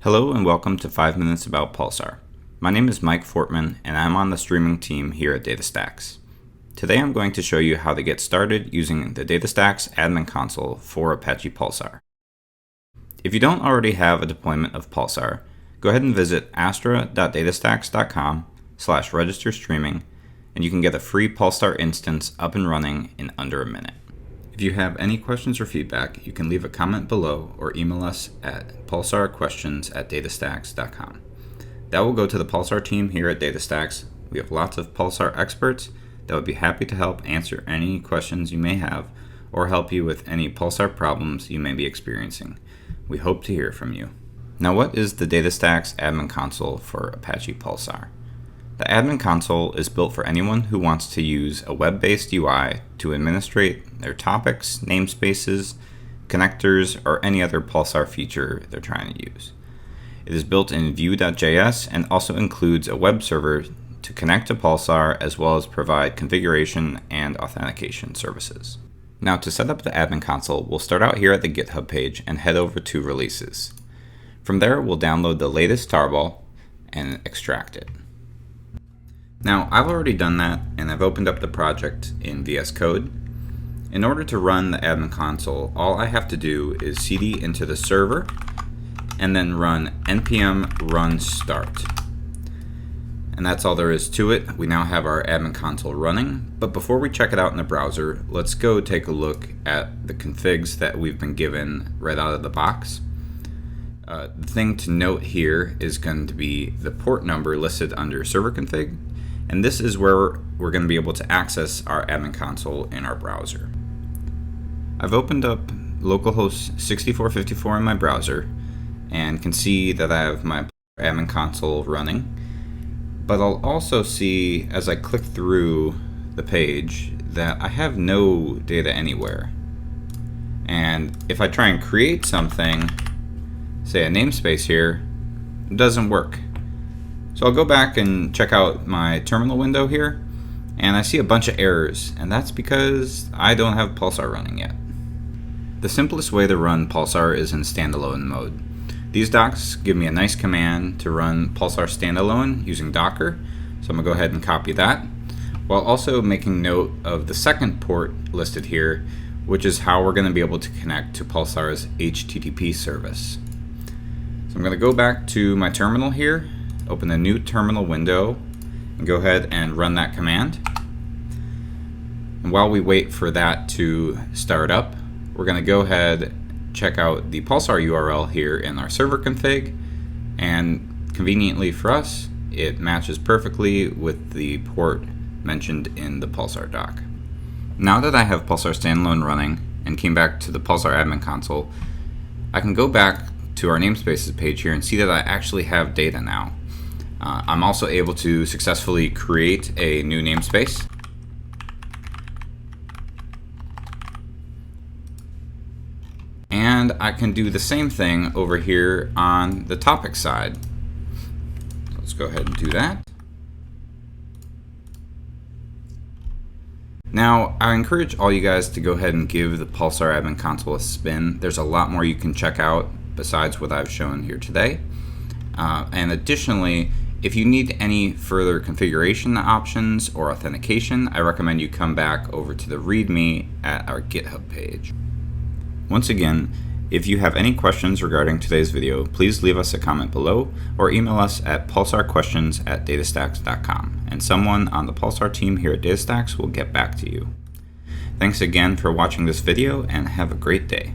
Hello and welcome to 5 Minutes About Pulsar. My name is Mike Fortman and I'm on the streaming team here at DataStax. Today I'm going to show you how to get started using the DataStax Admin Console for Apache Pulsar. If you don't already have a deployment of Pulsar, go ahead and visit astra.datastax.com/register streaming and you can get a free Pulsar instance up and running in under a minute. If you have any questions or feedback, you can leave a comment below or email us at pulsarquestions@datastax.com. That will go to the Pulsar team here at DataStax. We have lots of Pulsar experts that would be happy to help answer any questions you may have or help you with any Pulsar problems you may be experiencing. We hope to hear from you. Now, what is the DataStax Admin Console for Apache Pulsar? The Admin Console is built for anyone who wants to use a web-based UI to administrate their topics, namespaces, connectors, or any other Pulsar feature they're trying to use. It is built in Vue.js and also includes a web server to connect to Pulsar as well as provide configuration and authentication services. Now, to set up the Admin Console, we'll start out here at the GitHub page and head over to Releases. From there, we'll download the latest tarball and extract it. Now, I've already done that and I've opened up the project in VS Code. In order to run the Admin Console, all I have to do is cd into the server and then run npm run start. And that's all there is to it. We now have our Admin Console running, but before we check it out in the browser, let's go take a look at the configs that we've been given right out of the box. The thing to note here is going to be the port number listed under server config. And this is where we're going to be able to access our Admin Console in our browser. I've opened up localhost 6454 in my browser and can see that I have my Admin Console running. But I'll also see as I click through the page that I have no data anywhere. And if I try and create something, say a namespace here, it doesn't work. So I'll go back and check out my terminal window here, and I see a bunch of errors, and that's because I don't have Pulsar running yet. The simplest way to run Pulsar is in standalone mode. These docs give me a nice command to run Pulsar standalone using Docker, so I'm going to go ahead and copy that, while also making note of the second port listed here, which is how we're going to be able to connect to Pulsar's HTTP service. So I'm going to go back to my terminal here, open a new terminal window, and go ahead and run that command. And while we wait for that to start up, we're going to go ahead and check out the Pulsar URL here in our server config, and conveniently for us, it matches perfectly with the port mentioned in the Pulsar doc. Now that I have Pulsar standalone running and came back to the Pulsar Admin Console, I can go back to our namespaces page here and see that I actually have data now. I'm also able to successfully create a new namespace. And I can do the same thing over here on the topic side. Let's go ahead and do that. Now, I encourage all you guys to go ahead and give the Pulsar Admin Console a spin. There's a lot more you can check out besides what I've shown here today. And additionally, if you need any further configuration options or authentication, I recommend you come back over to the README at our GitHub page. Once again, if you have any questions regarding today's video, please leave us a comment below or email us at pulsarquestions@datastax.com, and someone on the Pulsar team here at DataStax will get back to you. Thanks again for watching this video and have a great day.